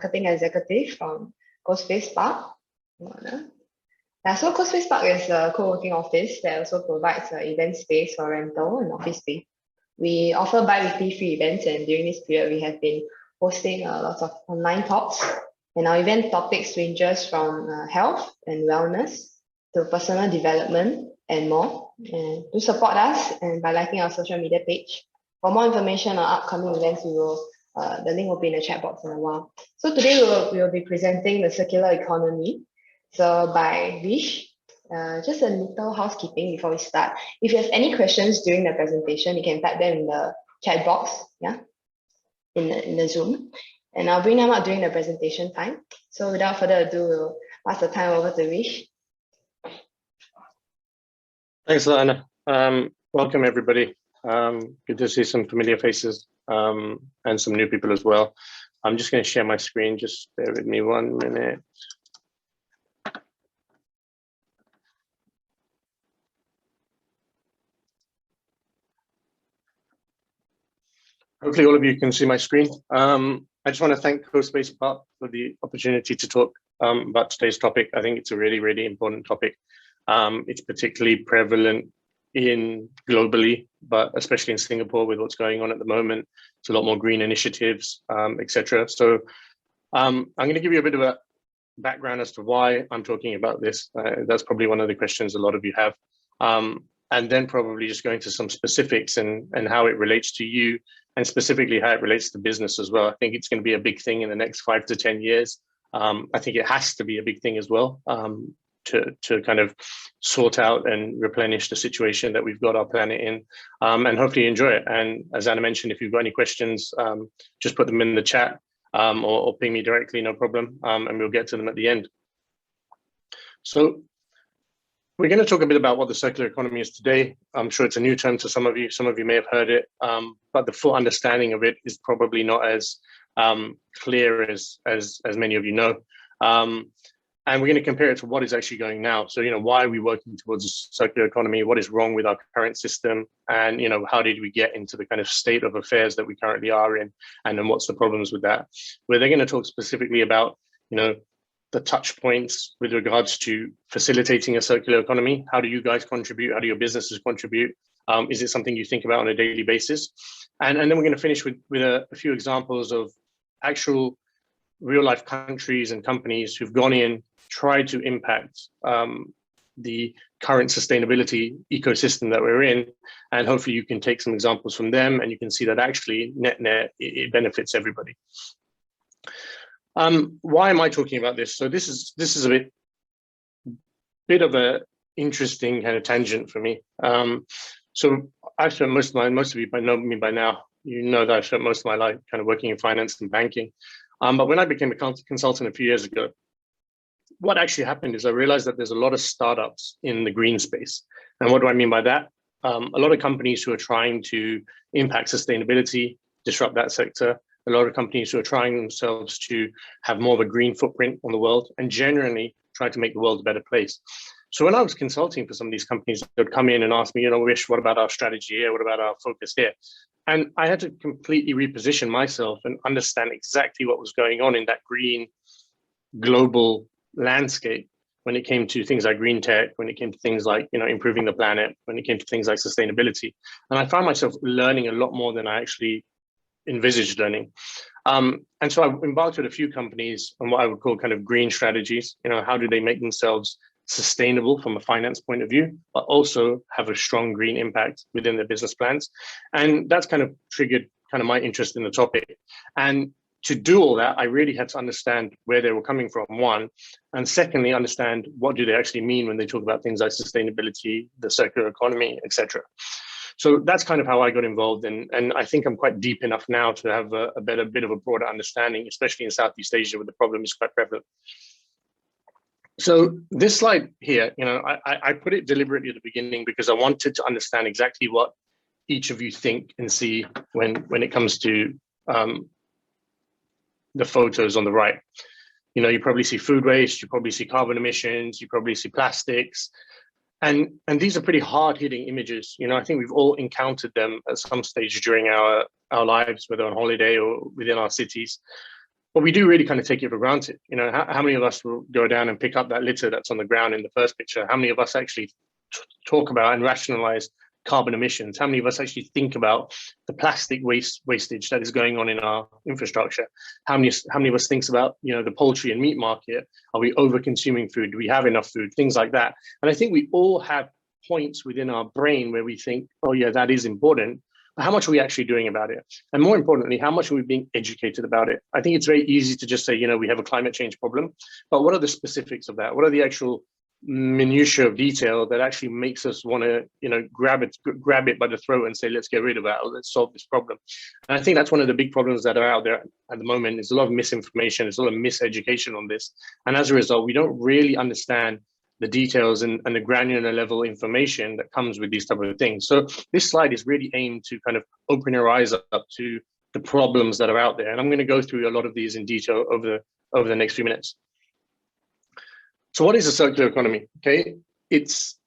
Marketing Executive from CoSpace Park. Yeah, so CoSpace Park is a co-working office that also provides event space for rental and office space. We offer bi-weekly free events, and during this period, we have been hosting lots of online talks. And our event topics ranges from health and wellness to personal development and more. And to support us, and by liking our social media page. For more information on upcoming events, the link will be in the chat box in a while. So today we will be presenting the circular economy. So by Vish. Just a little housekeeping before we start. If you have any questions during the presentation, you can type them in the chat box, in the Zoom, and I'll bring them up during the presentation time. So without further ado, we'll pass the time over to Vish. Thanks, Lana. Welcome everybody. Good to see some familiar faces and some new people as well. I'm just going to share my screen. Just bear with me 1 minute. Hopefully all of you can see my screen. I just want to thank CoSpace Park for the opportunity to talk about today's topic. I think it's a really, really important topic. It's particularly prevalent globally, but especially in Singapore with what's going on at the moment. It's a lot more green initiatives, etc. So I'm going to give you a bit of a background as to why I'm talking about this. That's probably one of the questions a lot of you have. And then probably just go into some specifics and how it relates to you, and specifically how it relates to business as well. I think it's going to be a big thing in the next 5 to 10 years. I think it has to be a big thing as well to kind of sort out and replenish the situation that we've got our planet in, and hopefully enjoy it. And as Anna mentioned, if you've got any questions, just put them in the chat or ping me directly, no problem, and we'll get to them at the end. So we're going to talk a bit about what the circular economy is today. I'm sure it's a new term to some of you. Some of you may have heard it, but the full understanding of it is probably not as clear as many of you know. And we're going to compare it to what is actually going now. So, why are we working towards a circular economy? What is wrong with our current system? And, how did we get into the kind of state of affairs that we currently are in? And then what's the problems with that? We're then going to talk specifically about, the touch points with regards to facilitating a circular economy. How do you guys contribute? How do your businesses contribute? Is it something you think about on a daily basis? And then we're going to finish with a few examples of actual real life countries and companies who've gone in, tried to impact the current sustainability ecosystem that we're in. And hopefully you can take some examples from them and you can see that actually net, it benefits everybody. Why am I talking about this? So this is a bit of a interesting kind of tangent for me. So I've spent most of you know me by now. You know that I've spent most of my life kind of working in finance and banking. But when I became a consultant a few years ago, what actually happened is I realized that there's a lot of startups in the green space. And what do I mean by that? A lot of companies who are trying to impact sustainability, disrupt that sector. A lot of companies who are trying themselves to have more of a green footprint on the world and generally try to make the world a better place. So when I was consulting for some of these companies, they'd come in and ask me, Wish, what about our strategy here? What about our focus here? And I had to completely reposition myself and understand exactly what was going on in that green global landscape when it came to things like green tech, when it came to things like, improving the planet, when it came to things like sustainability. And I found myself learning a lot more than I actually envisaged learning. And so I embarked with a few companies on what I would call kind of green strategies. How do they make themselves sustainable from a finance point of view, but also have a strong green impact within their business plans? And that's kind of triggered kind of my interest in the topic. And to do all that, I really had to understand where they were coming from, one, and secondly, understand what do they actually mean when they talk about things like sustainability, the circular economy, etc. So that's kind of how I got involved, and I think I'm quite deep enough now to have a bit of a broader understanding, especially in Southeast Asia, where the problem is quite prevalent. So this slide here, I put it deliberately at the beginning because I wanted to understand exactly what each of you think and see when it comes to the photos on the right. You probably see food waste, you probably see carbon emissions, you probably see plastics. And these are pretty hard-hitting images. I think we've all encountered them at some stage during our lives, whether on holiday or within our cities. but we do really kind of take it for granted. You know, how many of us will go down and pick up that litter that's on the ground in the first picture? How many of us actually talk about and rationalize carbon emissions? How many of us actually think about the plastic wastage that is going on in our infrastructure? How many of us thinks about, you know, the poultry and meat market? Are we over consuming food? Do we have enough food? Things like that. And I think we all have points within our brain where we think, oh yeah, that is important. But how much are we actually doing about it? And more importantly, how much are we being educated about it? I think it's very easy to just say, you know, we have a climate change problem, but what are the specifics of that? What are the actual minutiae of detail that actually makes us want to, you know, grab it by the throat and say, let's get rid of it, let's solve this problem? And I think that's one of the big problems that are out there at the moment. There's a lot of misinformation, there's a lot of miseducation on this, and as a result, we don't really understand the details and the granular level information that comes with these type of things. So this slide is really aimed to kind of open your eyes up to the problems that are out there, and I'm going to go through a lot of these in detail over the next few minutes. So what is a circular economy? Okay, it's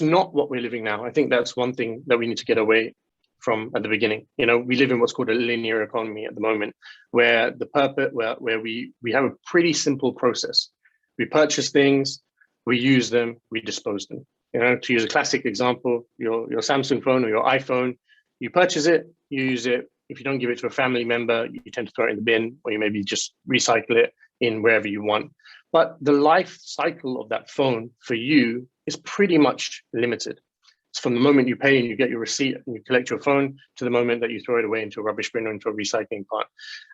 not what we're living now. I think that's one thing that we need to get away from at the beginning. You know, we live in what's called a linear economy at the moment, where the purpose, where we have a pretty simple process. We purchase things, we use them, we dispose them. You know, to use a classic example, your Samsung phone or your iPhone, you purchase it, you use it. If you don't give it to a family member, you tend to throw it in the bin, or you maybe just recycle it in wherever you want. But the life cycle of that phone for you is pretty much limited. It's from the moment you pay and you get your receipt and you collect your phone to the moment that you throw it away into a rubbish bin or into a recycling plant.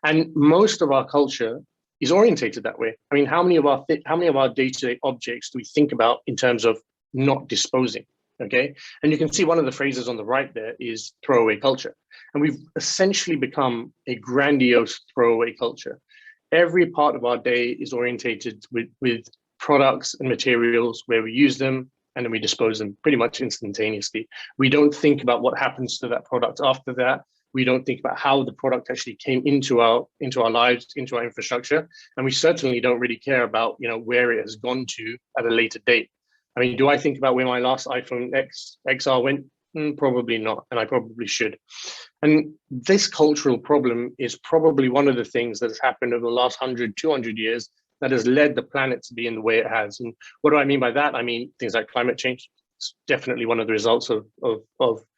And most of our culture is orientated that way. I mean, how many of our day-to-day objects do we think about in terms of not disposing? Okay, and you can see one of the phrases on the right there is throwaway culture, and we've essentially become a grandiose throwaway culture. Every part of our day is orientated with products and materials where we use them and then we dispose them pretty much instantaneously. We don't think about what happens to that product after that. We don't think about how the product actually came into our lives, into our infrastructure, and we certainly don't really care about, you know, where it has gone to at a later date. I mean, do I think about where my last iPhone XR went? Probably not, and I probably should. And this cultural problem is probably one of the things that has happened over the last 100, 200 years that has led the planet to be in the way it has. And what do I mean by that? I mean, things like climate change. It's definitely one of the results of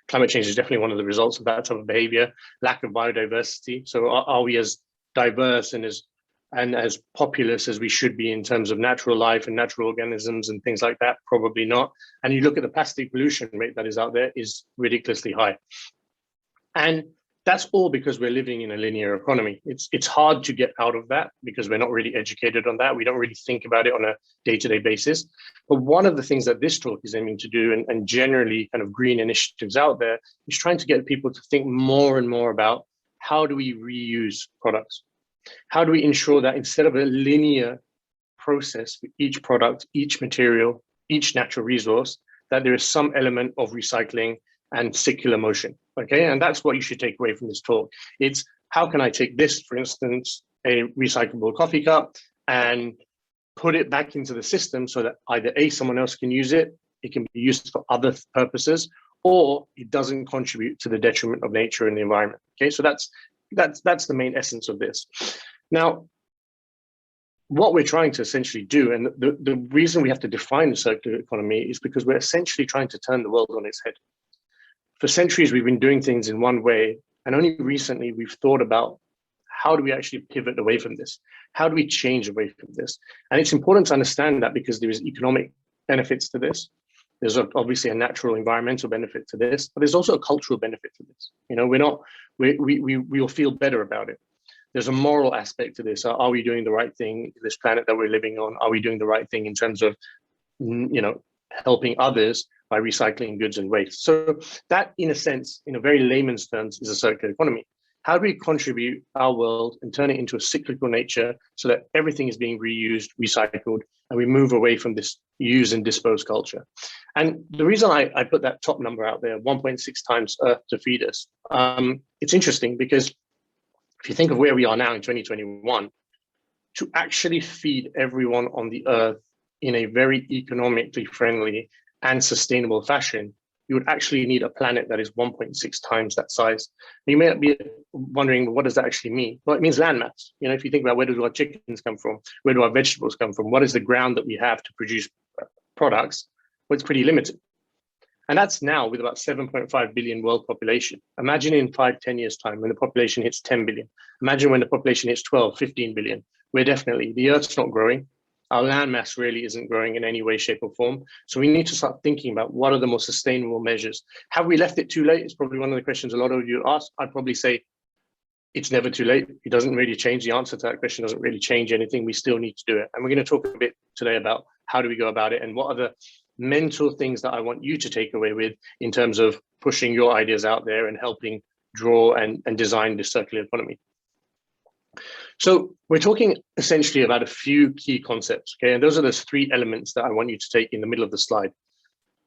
climate change is definitely one of the results of that type of behavior, lack of biodiversity. So are we as diverse and as populous as we should be in terms of natural life and natural organisms and things like that? Probably not. And you look at the plastic pollution rate that is out there is ridiculously high. And that's all because we're living in a linear economy. It's hard to get out of that because we're not really educated on that. We don't really think about it on a day-to-day basis. But one of the things that this talk is aiming to do, and generally kind of green initiatives out there, is trying to get people to think more and more about how do we reuse products? How do we ensure that instead of a linear process for each product, each material, each natural resource, that there is some element of recycling and circular motion, okay? And that's what you should take away from this talk. It's how can I take this, for instance, a recyclable coffee cup, and put it back into the system so that either A, someone else can use it, it can be used for other purposes, or it doesn't contribute to the detriment of nature and the environment, okay? So that's the main essence of this. Now, what we're trying to essentially do, and the reason we have to define the circular economy is because we're essentially trying to turn the world on its head. For centuries, we've been doing things in one way, and only recently we've thought about how do we actually pivot away from this? How do we change away from this? And it's important to understand that because there is economic benefits to this. There's obviously a natural environmental benefit to this, but there's also a cultural benefit to this. You know, we'll feel better about it. There's a moral aspect to this. Are we doing the right thing in this planet that we're living on? Are we doing the right thing in terms of, you know, helping others by recycling goods and waste? So that, in a sense, in a very layman's terms, is a circular economy. How do we contribute our world and turn it into a cyclical nature so that everything is being reused, recycled, and we move away from this use and dispose culture? And the reason I put that top number out there, 1.6 times Earth to feed us, it's interesting because if you think of where we are now in 2021, to actually feed everyone on the Earth in a very economically friendly and sustainable fashion you would actually need a planet that is 1.6 times that size. You may be wondering, well, what does that actually mean? Well, it means landmass. You know, if you think about where do our chickens come from, where do our vegetables come from, what is the ground that we have to produce products? Well, it's pretty limited. And that's now with about 7.5 billion world population. Imagine in 5-10 years time when the population hits 10 billion. Imagine when the population hits 12-15 billion. We're definitely, the Earth's not growing. Our landmass really isn't growing in any way, shape or form. So we need to start thinking about what are the more sustainable measures. Have we left it too late? It's probably one of the questions a lot of you ask. I'd probably say it's never too late. It doesn't really change. The answer to that question doesn't really change anything. We still need to do it. And we're going to talk a bit today about how do we go about it and what are the mental things that I want you to take away with in terms of pushing your ideas out there and helping draw and design this circular economy. So we're talking essentially about a few key concepts, okay? And those are those three elements that I want you to take in the middle of the slide.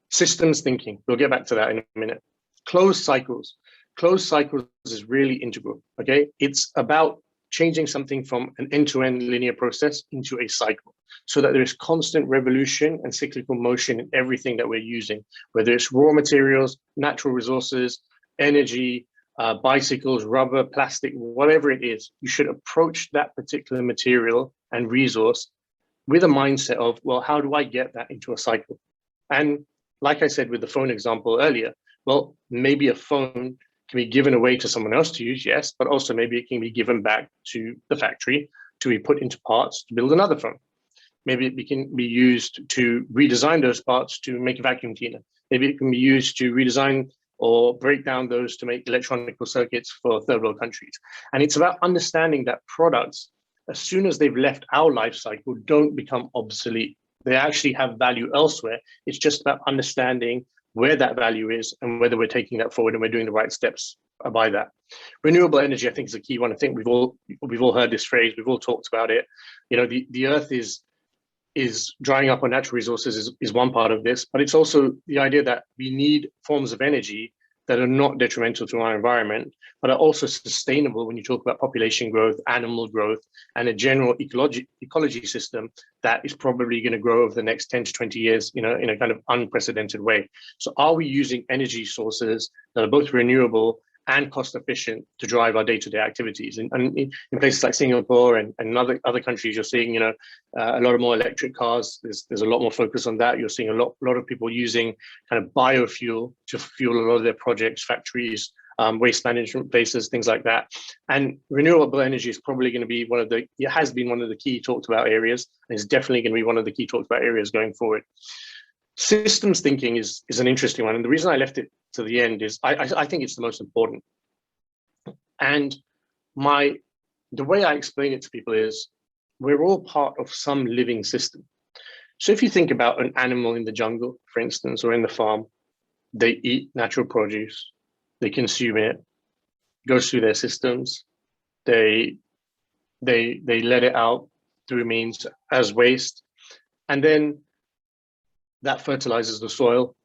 Systems thinking, we'll get back to that in a minute. Closed cycles. Closed cycles is really integral, okay? It's about changing something from an end-to-end linear process into a cycle so that there's constant revolution and cyclical motion in everything that we're using, whether it's raw materials, natural resources, energy, bicycles, rubber, plastic, whatever it is. You should approach that particular material and resource with a mindset of, well, how do I get that into a cycle? And like I said with the phone example earlier, well, maybe a phone can be given away to someone else to use, yes, but also maybe it can be given back to the factory to be put into parts to build another phone. Maybe it can be used to redesign those parts to make a vacuum cleaner. Maybe it can be used to redesign or break down those to make electronic circuits for third world countries. And it's about understanding that products, as soon as they've left our life cycle, don't become obsolete. They actually have value elsewhere. It's just about understanding where that value is and whether we're taking that forward and we're doing the right steps by that. Renewable energy, I think, is a key one. I think we've all heard this phrase. We've all talked about it. You know, the earth is drying up on natural resources is one part of this, but it's also the idea that we need forms of energy that are not detrimental to our environment, but are also sustainable when you talk about population growth, animal growth, and a general ecology system that is probably going to grow over the next 10 to 20 years, you know, in a kind of unprecedented way. So are we using energy sources that are both renewable and cost efficient to drive our day-to-day activities? And in places like Singapore and other countries, you're seeing, you know, a lot of more electric cars. There's a lot more focus on that. You're seeing a lot of people using kind of biofuel to fuel a lot of their projects, factories, waste management places, things like that. And renewable energy is probably going to be it has been one of the key talked about areas, and it's definitely going to be one of the key talked about areas going forward. Systems thinking is an interesting one. And the reason I left it to the end is I think it's the most important. And the way I explain it to people is we're all part of some living system. So if you think about an animal in the jungle, for instance, or in the farm, they eat natural produce, they consume it, goes through their systems, they let it out through means as waste, and then that fertilizes the soil.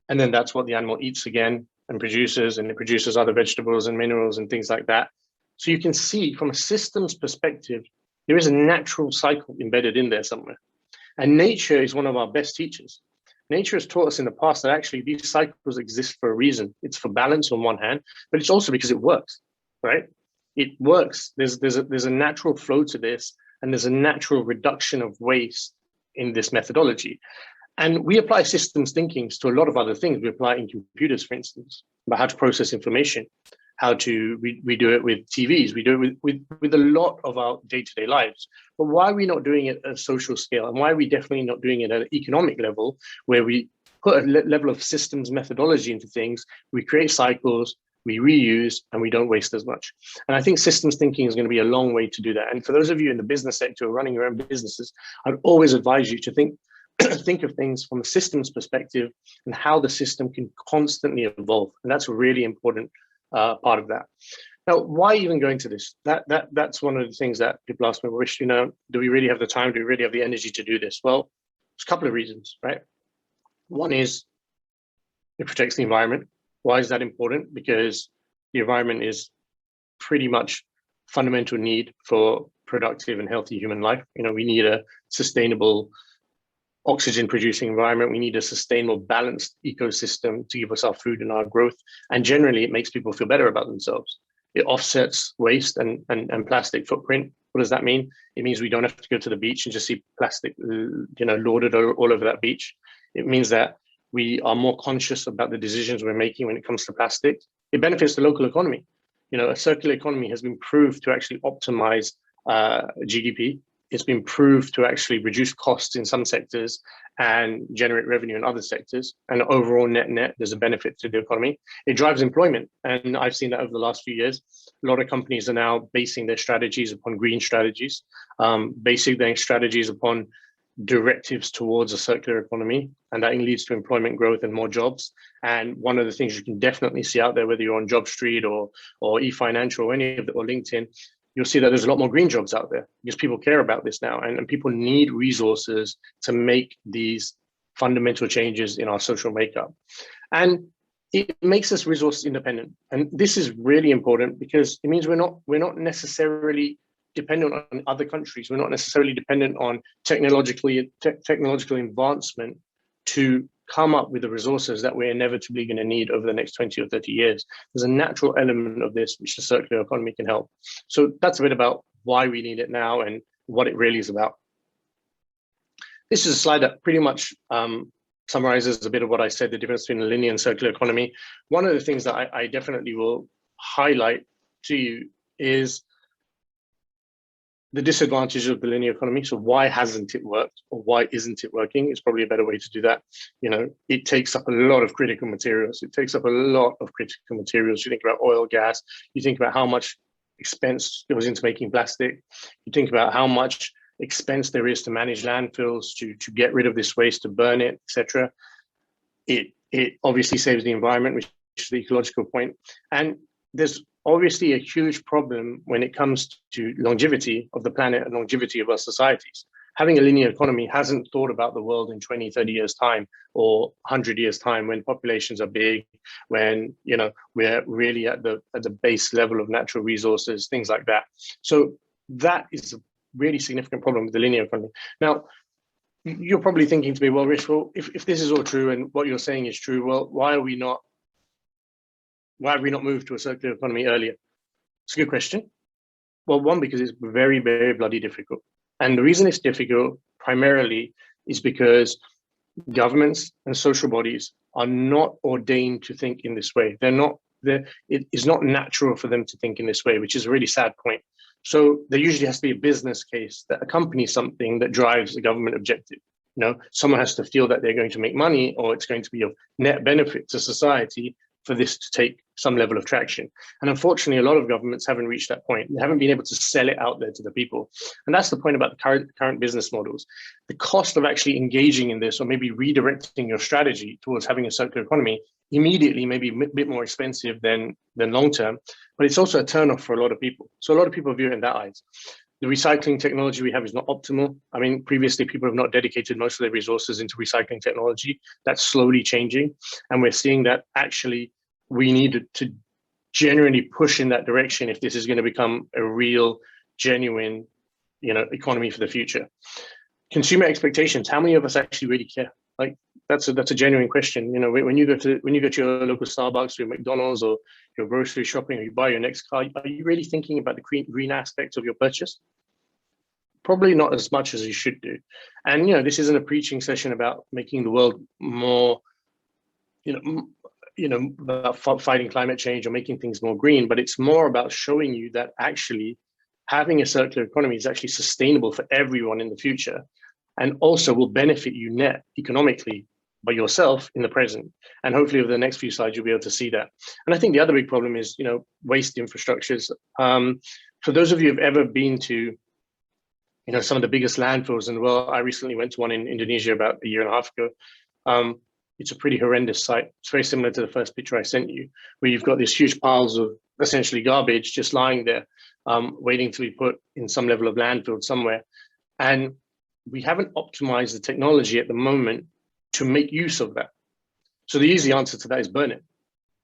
And then that's what the animal eats again and it produces other vegetables and minerals and things like that. So you can see from a systems perspective, there is a natural cycle embedded in there somewhere. And nature is one of our best teachers. Nature has taught us in the past that actually these cycles exist for a reason. It's for balance on one hand, but it's also because it works, right? It works. There's a natural flow to this, and there's a natural reduction of waste in this methodology. And we apply systems thinking to a lot of other things. We apply it in computers, for instance, about how to process information, how to, we do it with TVs, we do it with a lot of our day-to-day lives. But why are we not doing it at a social scale? And why are we definitely not doing it at an economic level, where we put a level of systems methodology into things, we create cycles, we reuse, and we don't waste as much? And I think systems thinking is going to be a long way to do that. And for those of you in the business sector or running your own businesses, I'd always advise you to think of things from a systems perspective and how the system can constantly evolve. And that's a really important part of that. Now, why even go into this? That's one of the things that people ask me, wish, you know, do we really have the time? Do we really have the energy to do this? Well, there's a couple of reasons, right? One is it protects the environment. Why is that important? Because the environment is pretty much fundamental need for productive and healthy human life. You know, we need a sustainable oxygen producing environment. We need a sustainable, balanced ecosystem to give us our food and our growth. And generally, it makes people feel better about themselves. It offsets waste and plastic footprint. What does that mean? It means we don't have to go to the beach and just see plastic, loaded all over that beach. It means that we are more conscious about the decisions we're making when it comes to plastic. It benefits the local economy. A circular economy has been proved to actually optimize GDP. It's been proved to actually reduce costs in some sectors and generate revenue in other sectors. And overall net, there's a benefit to the economy. It drives employment. And I've seen that over the last few years. A lot of companies are now basing their strategies upon green strategies, basing their strategies upon directives towards a circular economy. And that leads to employment growth and more jobs. And one of the things you can definitely see out there, whether you're on JobStreet or eFinancial or any of the, or LinkedIn, you'll see that there's a lot more green jobs out there because people care about this now, and people need resources to make these fundamental changes in our social makeup. And it makes us resource independent. And this is really important because it means we're not necessarily dependent on other countries. We're not necessarily dependent on technological advancement to come up with the resources that we're inevitably going to need over the next 20 or 30 years. There's a natural element of this which the circular economy can help. So that's a bit about why we need it now and what it really is about. This is a slide that pretty much summarizes a bit of what I said, the difference between a linear and circular economy. One of the things that I definitely will highlight to you is the disadvantage of the linear economy. So why hasn't it worked, or why isn't it working? It's probably a better way to do that. It takes up a lot of critical materials. It takes up a lot of critical materials. You think about oil, gas, you think about how much expense goes into making plastic. You think about how much expense there is to manage landfills, to get rid of this waste, to burn it, etc. It obviously saves the environment, which is the ecological point. And there's obviously a huge problem when it comes to longevity of the planet and longevity of our societies. Having a linear economy hasn't thought about the world in 20, 30 years time or 100 years time, when populations are big, when we're really at the base level of natural resources, things like that. So that is a really significant problem with the linear economy. Now, you're probably thinking to me, well, Rich, if this is all true and what you're saying is true, well, why have we not moved to a circular economy earlier? It's a good question. Well, one, because it's very, very bloody difficult. And the reason it's difficult primarily is because governments and social bodies are not ordained to think in this way. It is not natural for them to think in this way, which is a really sad point. So there usually has to be a business case that accompanies something that drives a government objective. Someone has to feel that they're going to make money, or it's going to be of net benefit to society for this to take some level of traction. And unfortunately, a lot of governments haven't reached that point. They haven't been able to sell it out there to the people. And that's the point about the current business models. The cost of actually engaging in this, or maybe redirecting your strategy towards having a circular economy, immediately maybe a bit more expensive than long term, but it's also a turnoff for a lot of people. So a lot of people view it in that eyes. The recycling technology we have is not optimal. I mean, previously people have not dedicated most of their resources into recycling technology. That's slowly changing. And we're seeing that actually we need to genuinely push in that direction if this is going to become a real, genuine, economy for the future. Consumer expectations, how many of us actually really care? Like that's a genuine question. When you go to your local Starbucks or your McDonald's or your grocery shopping, or you buy your next car, are you really thinking about the green aspects of your purchase? Probably not as much as you should do. And this isn't a preaching session about making the world more, about fighting climate change or making things more green, but it's more about showing you that actually having a circular economy is actually sustainable for everyone in the future, and also will benefit you net economically by yourself in the present. And hopefully over the next few slides, you'll be able to see that. And I think the other big problem is, waste infrastructures. For those of you who've ever been to, some of the biggest landfills in the world, I recently went to one in Indonesia about a year and a half ago. It's a pretty horrendous sight. It's very similar to the first picture I sent you, where you've got these huge piles of essentially garbage just lying there, waiting to be put in some level of landfill somewhere. And we haven't optimized the technology at the moment to make use of that. So the easy answer to that is burn it.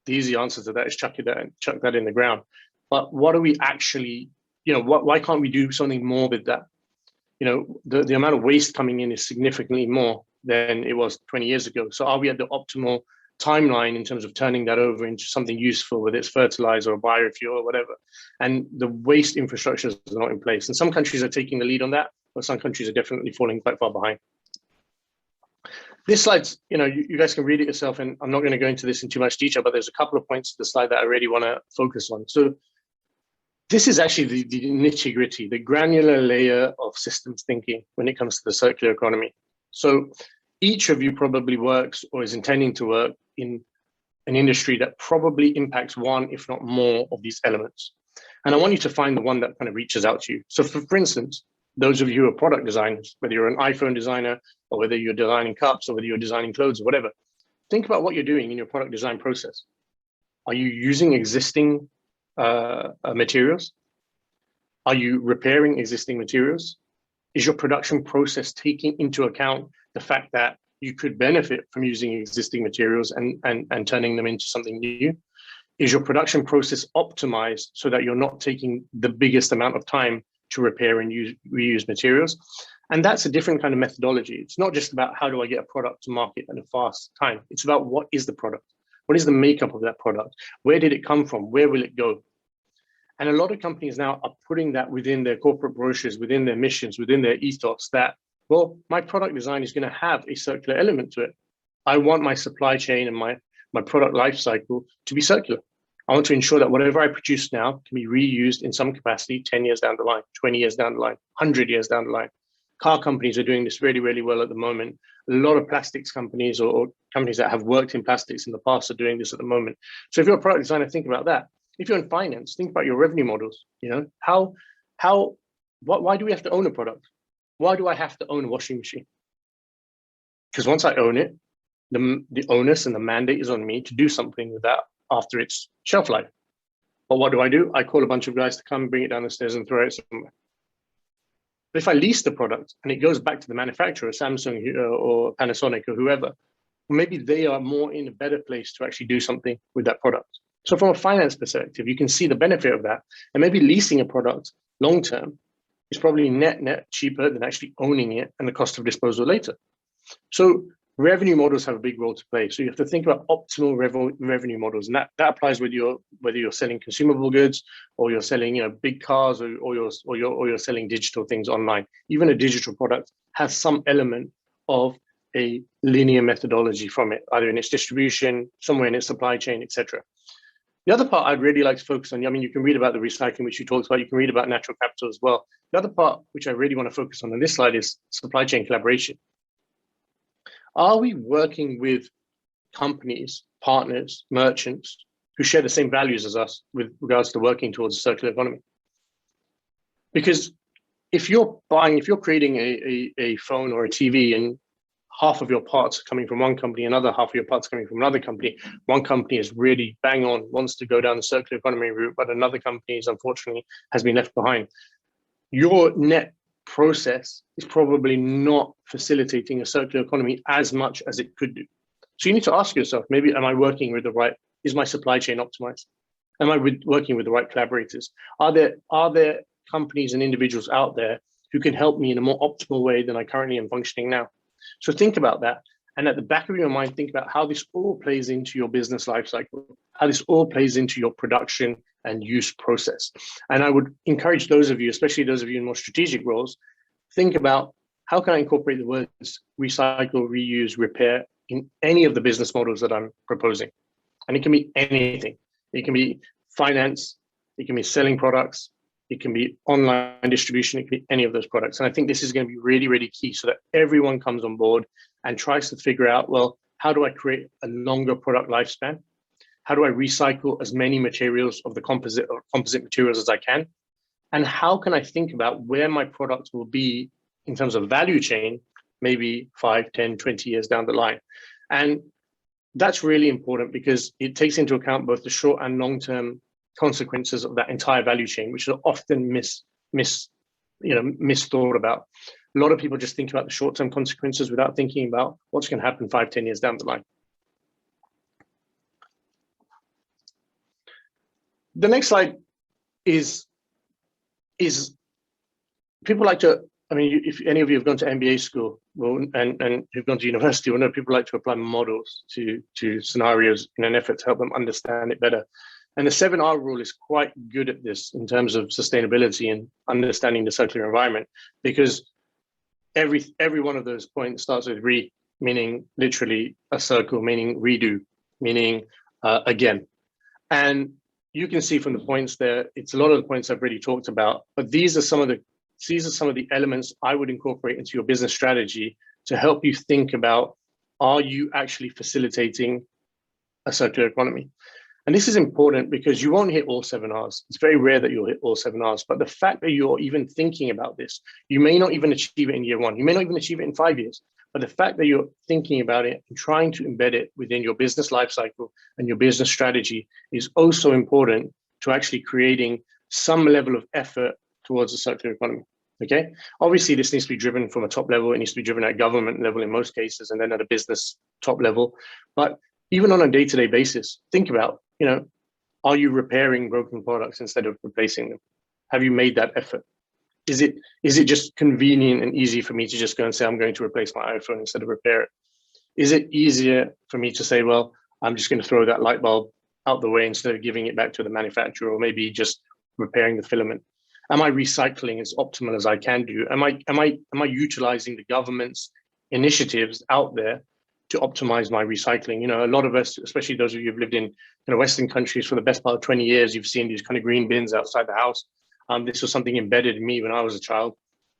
The easy answer to that is chuck that in the ground. But what do we actually, why can't we do something more with that? The amount of waste coming in is significantly more than it was 20 years ago. So are we at the optimal timeline in terms of turning that over into something useful, whether it's fertilizer or biofuel or whatever? And the waste infrastructure is not in place. And some countries are taking the lead on that, but some countries are definitely falling quite far behind. This slide's, you guys can read it yourself, and I'm not going to go into this in too much detail, but there's a couple of points to the slide that I really want to focus on. So this is actually the nitty gritty, the granular layer of systems thinking when it comes to the circular economy. So each of you probably works or is intending to work in an industry that probably impacts one, if not more, of these elements. And I want you to find the one that kind of reaches out to you. So for instance, those of you who are product designers, whether you're an iPhone designer or whether you're designing cups or whether you're designing clothes or whatever, think about what you're doing in your product design process. Are you using existing materials? Are you repairing existing materials? Is your production process taking into account the fact that you could benefit from using existing materials and turning them into something new? Is your production process optimized so that you're not taking the biggest amount of time to repair and reuse materials? And that's a different kind of methodology. It's not just about how do I get a product to market in a fast time. It's about what is the product? What is the makeup of that product? Where did it come from? Where will it go? And a lot of companies now are putting that within their corporate brochures, within their missions, within their ethos that, well, my product design is going to have a circular element to it. I want my supply chain and my product life cycle to be circular. I want to ensure that whatever I produce now can be reused in some capacity 10 years down the line, 20 years down the line, 100 years down the line. Car companies are doing this really, really well at the moment. A lot of plastics companies or companies that have worked in plastics in the past are doing this at the moment. So if you're a product designer, think about that. If you're in finance, think about your revenue models. Why do we have to own a product? Why do I have to own a washing machine? Because once I own it, the onus and the mandate is on me to do something with that after its shelf life. But what do? I call a bunch of guys to come bring it down the stairs and throw it somewhere. But if I lease the product and it goes back to the manufacturer, Samsung or Panasonic or whoever, maybe they are more in a better place to actually do something with that product. So from a finance perspective, you can see the benefit of that. And maybe leasing a product long-term is probably net cheaper than actually owning it and the cost of disposal later. So revenue models have a big role to play. So you have to think about optimal revenue models. And that applies whether you're selling consumable goods or you're selling big cars or you're selling digital things online. Even a digital product has some element of a linear methodology from it, either in its distribution, somewhere in its supply chain, etc. The other part I'd really like to focus on, you can read about the recycling, which you talked about. You can read about natural capital as well. The other part, which I really want to focus on this slide, is supply chain collaboration. Are we working with companies, partners, merchants who share the same values as us with regards to working towards a circular economy? Because if you're creating a phone or a TV and half of your parts coming from one company, another half of your parts coming from another company. One company is really bang on, wants to go down the circular economy route, but another company unfortunately has been left behind. Your net process is probably not facilitating a circular economy as much as it could do. So you need to ask yourself, maybe, is my supply chain optimized? Am I working with the right collaborators? Are there companies and individuals out there who can help me in a more optimal way than I currently am functioning now? So think about that. And at the back of your mind, think about how this all plays into your business lifecycle, how this all plays into your production and use process. And I would encourage those of you, especially those of you in more strategic roles, think about how can I incorporate the words recycle, reuse, repair in any of the business models that I'm proposing. And it can be anything. It can be finance, it can be selling products, it can be online distribution, it can be any of those products. And I think this is going to be really, really key so that everyone comes on board and tries to figure out, well, how do I create a longer product lifespan? How do I recycle as many materials of the composite materials as I can? And how can I think about where my product will be in terms of value chain, maybe 5, 10, 20 years down the line? And that's really important because it takes into account both the short and long-term consequences of that entire value chain, which are often misthought about. A lot of people just think about the short-term consequences without thinking about what's going to happen 5, 10 years down the line. The next slide is people like to I mean, if any of you have gone to MBA school and who've gone to university, will know people like to apply models to scenarios in an effort to help them understand it better. And the 7R rule is quite good at this in terms of sustainability and understanding the circular environment, because every one of those points starts with re, meaning literally a circle, meaning redo, meaning again. And you can see from the points there, it's a lot of the points I've already talked about, but these are some of the elements I would incorporate into your business strategy to help you think about, are you actually facilitating a circular economy? And this is important because you won't hit all 7Rs. It's very rare that you'll hit all 7Rs, but the fact that you're even thinking about this, you may not even achieve it in year one. You may not even achieve it in 5 years, but the fact that you're thinking about it and trying to embed it within your business lifecycle and your business strategy is also important to actually creating some level of effort towards a circular economy. Okay. Obviously, this needs to be driven from a top level. It needs to be driven at government level in most cases, and then at a business top level. But even on a day-to-day basis, think about, are you repairing broken products instead of replacing them? Have you made that effort? Is it just convenient and easy for me to just go and say, I'm going to replace my iPhone instead of repair it? Is it easier for me to say, well, I'm just going to throw that light bulb out the way instead of giving it back to the manufacturer, or maybe just repairing the filament? Am I recycling as optimal as I can do? Am I utilizing the government's initiatives out there to optimize my recycling? A lot of us, especially those of you who've lived in Western countries for the best part of 20 years, you've seen these kind of green bins outside the house. This was something embedded in me when I was a child.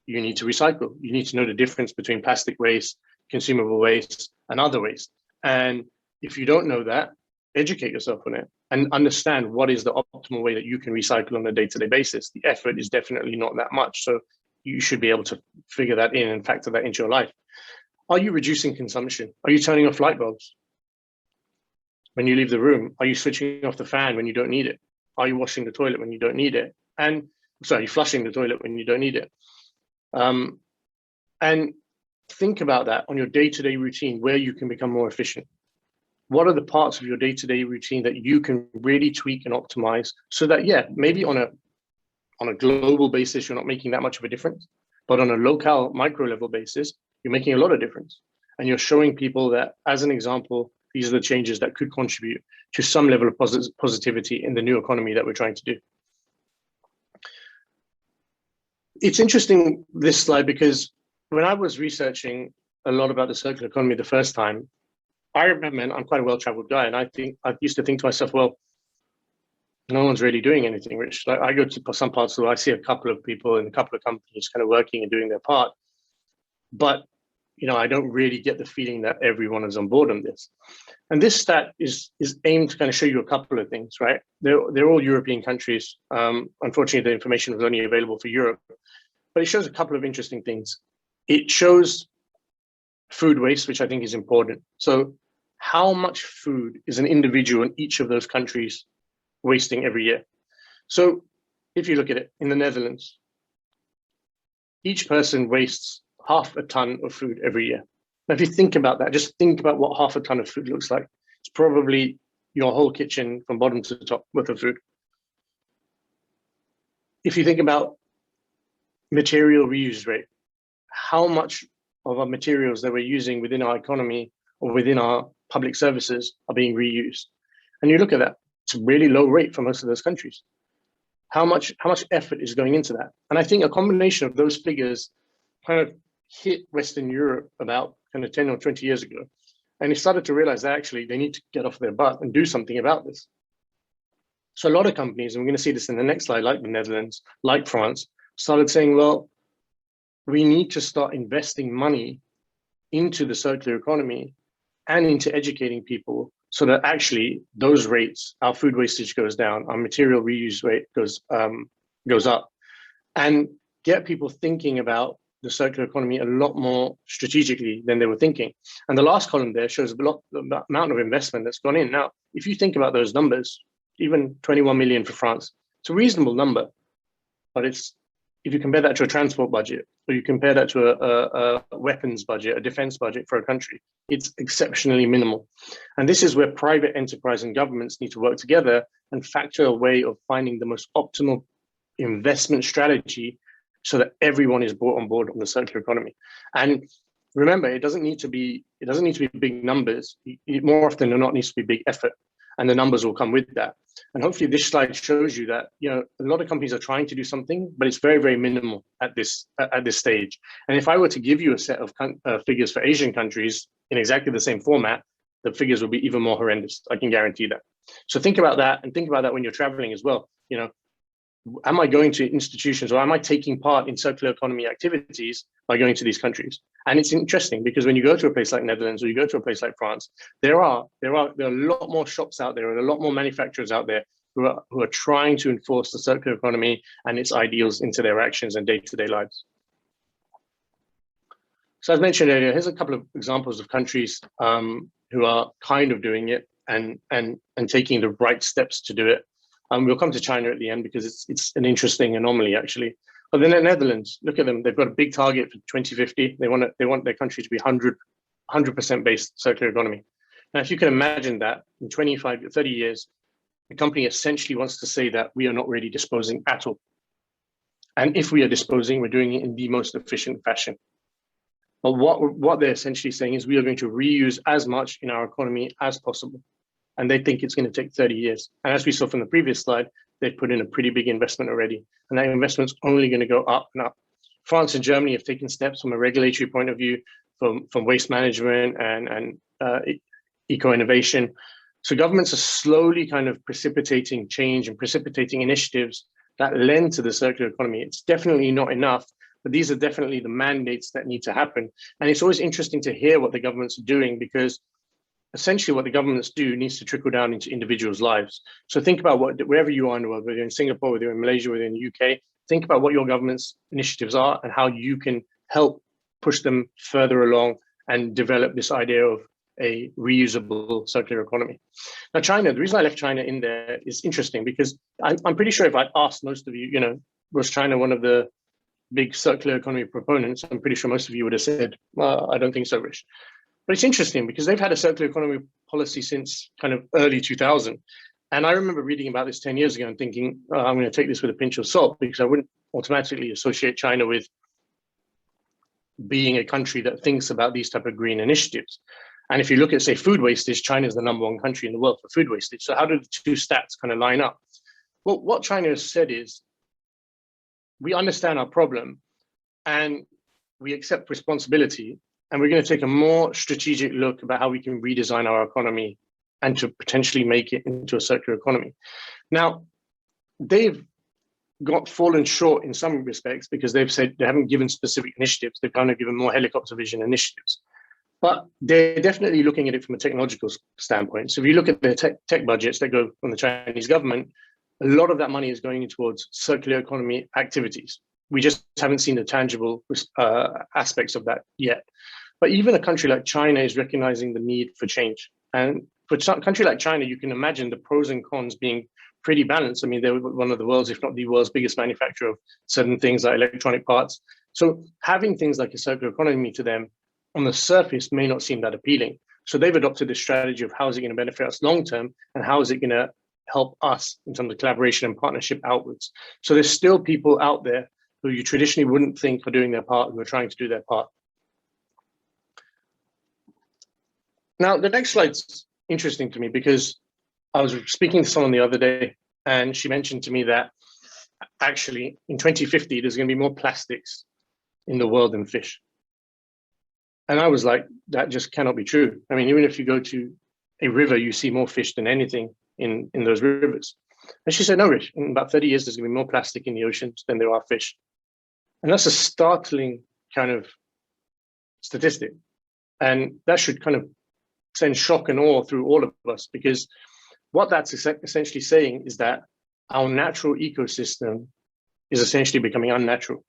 You need to recycle. You need to know the difference between plastic waste, consumable waste, and other waste. And if you don't know that, educate yourself on it and understand what is the optimal way that you can recycle on a day-to-day basis. The effort is definitely not that much. So you should be able to figure that in and factor that into your life. Are you reducing consumption? Are you turning off light bulbs when you leave the room? Are you switching off the fan when you don't need it? Are you washing the toilet when you don't need it? And sorry, flushing the toilet when you don't need it? And think about that on your day-to-day routine, where you can become more efficient. What are the parts of your day-to-day routine that you can really tweak and optimize so that, yeah, maybe on a global basis, you're not making that much of a difference, but on a local micro level basis, you're making a lot of difference. And you're showing people that, as an example, these are the changes that could contribute to some level of positivity in the new economy that we're trying to do. It's interesting, this slide, because when I was researching a lot about the circular economy the first time, I remember, and I'm quite a well-traveled guy, and I used to think to myself, well, no one's really doing anything, Rich. Like, I go to some parts of the world, I see a couple of people in a couple of companies kind of working and doing their part, but I don't really get the feeling that everyone is on board on this. And this stat is aimed to kind of show you a couple of things, right? They're all European countries. Unfortunately, the information was only available for Europe, but it shows a couple of interesting things. It shows food waste, which I think is important. So how much food is an individual in each of those countries wasting every year? So if you look at it, in the Netherlands, each person wastes half a ton of food every year. Now, if you think about that, just think about what half a ton of food looks like. It's probably your whole kitchen from bottom to top worth of food. If you think about material reuse rate, how much of our materials that we're using within our economy or within our public services are being reused? And you look at that, it's a really low rate for most of those countries. How much effort is going into that? And I think a combination of those figures kind of hit Western Europe about kind of 10 or 20 years ago. And they started to realize that actually they need to get off their butt and do something about this. So a lot of companies, and we're going to see this in the next slide, like the Netherlands, like France, started saying, well, we need to start investing money into the circular economy and into educating people so that actually those rates, our food wastage goes down, our material reuse rate goes up, and get people thinking about the circular economy a lot more strategically than they were thinking. And the last column there shows the amount of investment that's gone in. Now, if you think about those numbers, even 21 million for France, it's a reasonable number, but if you compare that to a transport budget, or you compare that to a weapons budget, a defense budget for a country, it's exceptionally minimal. And this is where private enterprise and governments need to work together and factor a way of finding the most optimal investment strategy so that everyone is brought on board on the circular economy. And remember, it doesn't need to be big numbers. It more often than not needs to be big effort, and the numbers will come with that. And hopefully this slide shows you that, you know, a lot of companies are trying to do something, but it's very, very minimal at this stage. And if I were to give you a set of figures for Asian countries in exactly the same format, the figures will be even more horrendous. I can guarantee that. So think about that, and think about that when you're traveling as well. You know, am I going to institutions, or am I taking part in circular economy activities by going to these countries? And it's interesting because when you go to a place like Netherlands or you go to a place like France, there are a lot more shops out there and a lot more manufacturers out there who are trying to enforce the circular economy and its ideals into their actions and day-to-day lives. So as mentioned earlier, here's a couple of examples of countries who are kind of doing it and taking the right steps to do it. We'll come to China at the end because it's an interesting anomaly, actually. But then the Netherlands, look at them. They've got a big target for 2050. They want their country to be 100% based circular economy. Now, if you can imagine that in 25 to 30 years, the company essentially wants to say that we are not really disposing at all. And if we are disposing, we're doing it in the most efficient fashion. But what they're essentially saying is we are going to reuse as much in our economy as possible. And they think it's going to take 30 years. And as we saw from the previous slide, they've put in a pretty big investment already. And that investment's only going to go up and up. France and Germany have taken steps from a regulatory point of view, from waste management and eco-innovation. So governments are slowly kind of precipitating change and precipitating initiatives that lend to the circular economy. It's definitely not enough, but these are definitely the mandates that need to happen. And it's always interesting to hear what the governments are doing, because essentially what the governments do needs to trickle down into individuals' lives. So think about wherever you are in the world, whether you're in Singapore, whether you're in Malaysia, whether you're in the UK, think about what your government's initiatives are and how you can help push them further along and develop this idea of a reusable circular economy. Now, China, the reason I left China in there is interesting because I'm pretty sure if I'd asked most of you, you know, was China one of the big circular economy proponents, I'm pretty sure most of you would have said, well, I don't think so, Rich. But it's interesting because they've had a circular economy policy since kind of early 2000. And I remember reading about this 10 years ago and thinking, oh, I'm going to take this with a pinch of salt, because I wouldn't automatically associate China with being a country that thinks about these type of green initiatives. And if you look at, say, food wastage, China is the #1 country in the world for food wastage. So how do the two stats kind of line up? Well, what China has said is, we understand our problem and we accept responsibility, and we're going to take a more strategic look about how we can redesign our economy and to potentially make it into a circular economy. Now, they've fallen short in some respects because they've said they haven't given specific initiatives. They've kind of given more helicopter vision initiatives. But they're definitely looking at it from a technological standpoint. So if you look at their tech budgets that go from the Chinese government, a lot of that money is going towards circular economy activities. We just haven't seen the tangible aspects of that yet. But even a country like China is recognizing the need for change. And for a country like China, you can imagine the pros and cons being pretty balanced. I mean, they're one of the world's, if not the world's biggest manufacturer of certain things like electronic parts. So having things like a circular economy to them on the surface may not seem that appealing. So they've adopted this strategy of how is it going to benefit us long term, and how is it going to help us in terms of collaboration and partnership outwards. So there's still people out there who you traditionally wouldn't think are doing their part, who are trying to do their part. Now, the next slide's interesting to me because I was speaking to someone the other day, and she mentioned to me that actually in 2050, there's going to be more plastics in the world than fish. And I was like, that just cannot be true. I mean, even if you go to a river, you see more fish than anything in those rivers. And she said, no, Rich, in about 30 years, there's going to be more plastic in the oceans than there are fish. And that's a startling kind of statistic. And that should kind of send shock and awe through all of us, because what that's essentially saying is that our natural ecosystem is essentially becoming unnatural.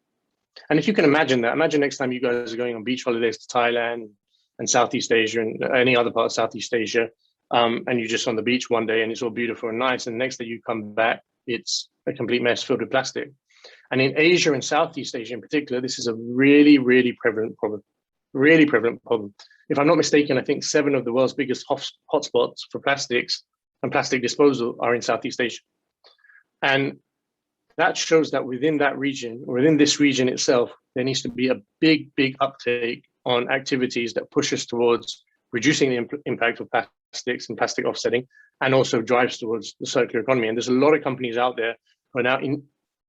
And if you can imagine that, imagine next time you guys are going on beach holidays to Thailand and Southeast Asia and any other part of Southeast Asia, and you're just on the beach one day and it's all beautiful and nice, and the next day you come back, it's a complete mess filled with plastic. And in Asia and Southeast Asia in particular, this is a really, really prevalent problem. Really prevalent problem. If I'm not mistaken, I think 7 of the world's biggest hotspots for plastics and plastic disposal are in Southeast Asia. And that shows that within that region, or within this region itself, there needs to be a big, big uptake on activities that push us towards reducing the impact of plastics and plastic offsetting, and also drives towards the circular economy. And there's a lot of companies out there who are now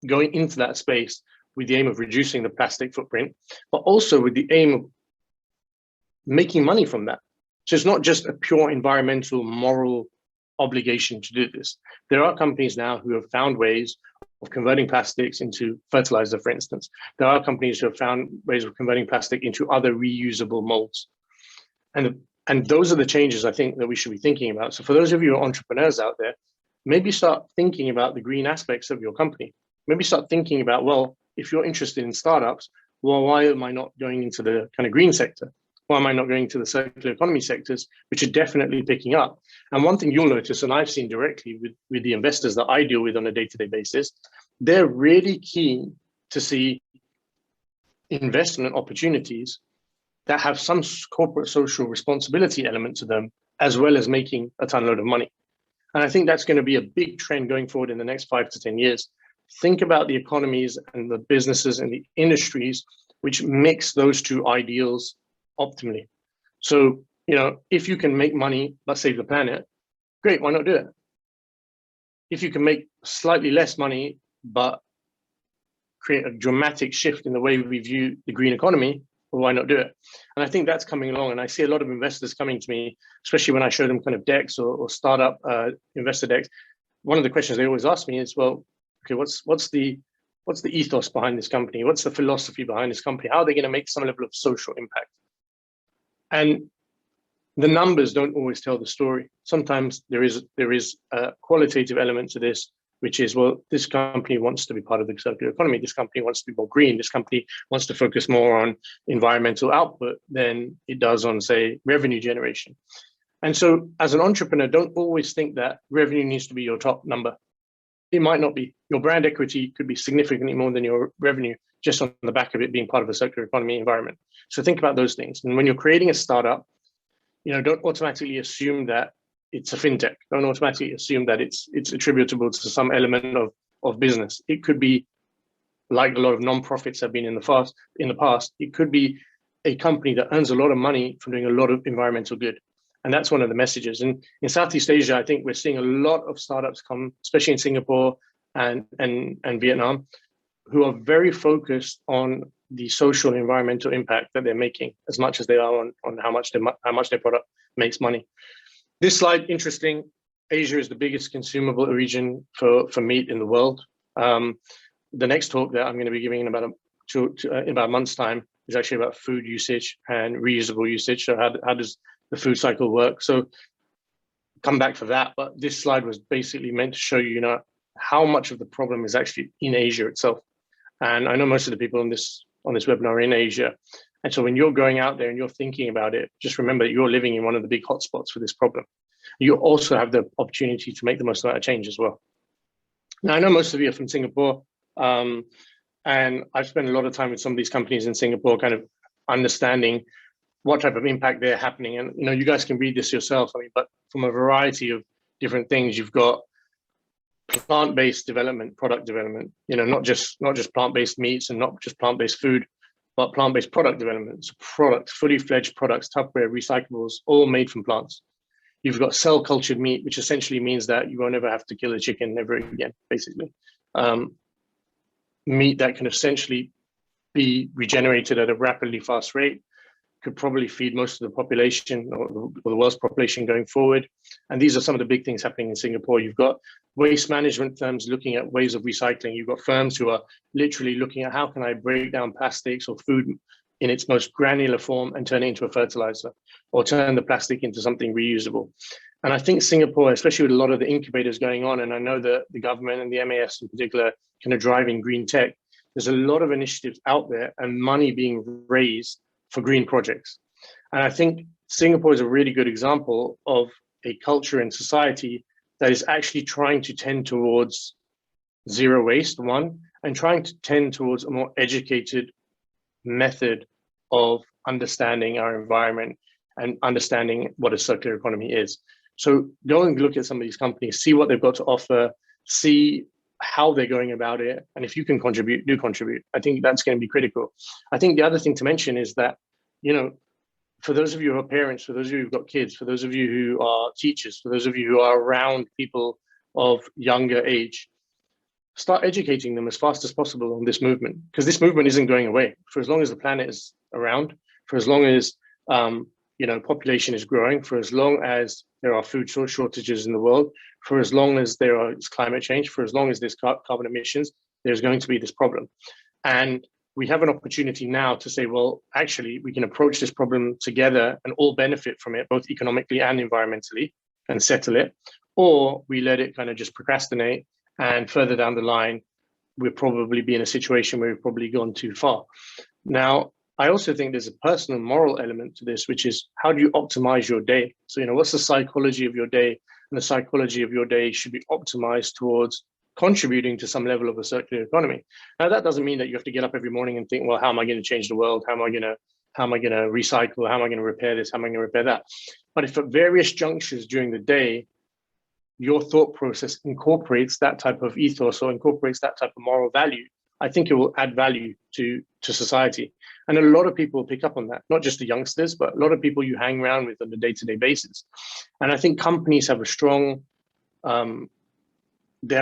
going into that space with the aim of reducing the plastic footprint, but also with the aim of making money from that. So it's not just a pure environmental, moral obligation to do this. There are companies now who have found ways of converting plastics into fertilizer, for instance. There are companies who have found ways of converting plastic into other reusable molds. And those are the changes I think that we should be thinking about. So for those of you who are entrepreneurs out there, maybe start thinking about the green aspects of your company. Maybe start thinking about, well, if you're interested in startups, well, why am I not going into the kind of green sector? Why am I not going to the circular economy sectors, which are definitely picking up? And one thing you'll notice, and I've seen directly with the investors that I deal with on a day-to-day basis, they're really keen to see investment opportunities that have some corporate social responsibility element to them, as well as making a ton load of money. And I think that's going to be a big trend going forward in the next 5 to 10 years. Think about the economies and the businesses and the industries which mix those two ideals optimally. So, if you can make money but save the planet, great, why not do it? If you can make slightly less money but create a dramatic shift in the way we view the green economy, well, why not do it? And I think that's coming along. And I see a lot of investors coming to me, especially when I show them kind of decks or startup investor decks. One of the questions they always ask me is, well, okay, what's the ethos behind this company? What's the philosophy behind this company? How are they going to make some level of social impact? And the numbers don't always tell the story. Sometimes there is a qualitative element to this, which is, well, this company wants to be part of the circular economy. This company wants to be more green. This company wants to focus more on environmental output than it does on, say, revenue generation. And so as an entrepreneur, don't always think that revenue needs to be your top number. It might not be. Your brand equity could be significantly more than your revenue, just on the back of it being part of a circular economy environment. So think about those things. And when you're creating a startup, don't automatically assume that it's a fintech. Don't automatically assume that it's attributable to some element of business. It could be, like a lot of non-profits have been in the past, it could be a company that earns a lot of money from doing a lot of environmental good. And that's one of the messages. And in Southeast Asia, I think we're seeing a lot of startups come, especially in Singapore and Vietnam, who are very focused on the social and environmental impact that they're making, as much as they are on how much their product makes money. This slide, interesting. Asia is the biggest consumable region for meat in the world. The next talk that I'm going to be giving in about a month's time is actually about food usage and reusable usage. So how does the food cycle work? So come back for that. But this slide was basically meant to show you, how much of the problem is actually in Asia itself. And I know most of the people on this webinar are in Asia. And so when you're going out there and you're thinking about it, just remember that you're living in one of the big hotspots for this problem. You also have the opportunity to make the most amount of change as well. Now, I know most of you are from Singapore, and I've spent a lot of time with some of these companies in Singapore, kind of understanding what type of impact they're happening. And, you guys can read this yourself. But from a variety of different things, you've got plant-based development, product development, not just plant-based meats and not just plant-based food, but plant-based product development. So products, fully fledged products, Tupperware, recyclables, all made from plants. You've got cell cultured meat, which essentially means that you won't ever have to kill a chicken ever again, basically. Meat that can essentially be regenerated at a rapidly fast rate, could probably feed most of the population or the world's population going forward. And these are some of the big things happening in Singapore. You've got waste management firms looking at ways of recycling. You've got firms who are literally looking at how can I break down plastics or food in its most granular form and turn it into a fertilizer, or turn the plastic into something reusable. And I think Singapore, especially with a lot of the incubators going on, and I know that the government and the MAS in particular kind of driving green tech, there's a lot of initiatives out there and money being raised for green projects. And I think Singapore is a really good example of a culture and society that is actually trying to tend towards zero waste, one, and trying to tend towards a more educated method of understanding our environment and understanding what a circular economy is. So go and look at some of these companies, see what they've got to offer, see how they're going about it, and if you can contribute, do contribute. I think that's going to be critical. I think the other thing to mention is that, you know, for those of you who are parents, for those of you who've got kids, for those of you who are teachers, for those of you who are around people of younger age, start educating them as fast as possible on this movement, because this movement isn't going away. For as long as the planet is around, for as long as you know, population is growing, for as long as there are food shortages in the world, for as long as there is climate change, for as long as there's carbon emissions, there's going to be this problem. And we have an opportunity now to say, well, actually, we can approach this problem together and all benefit from it, both economically and environmentally, and settle it. Or we let it kind of just procrastinate, and further down the line, we'll probably be in a situation where we've probably gone too far. Now, I also think there's a personal moral element to this, which is how do you optimize your day? So, you know, what's the psychology of your day? And the psychology of your day should be optimized towards contributing to some level of a circular economy. Now, that doesn't mean that you have to get up every morning and think, well, how am I going to change the world? How am I going to recycle? How am I going to repair this? How am I going to repair that? But if at various junctures during the day, your thought process incorporates that type of ethos or incorporates that type of moral value, I think it will add value to society. And a lot of people pick up on that, not just the youngsters, but a lot of people you hang around with on a day-to-day basis. And I think companies have a strong, they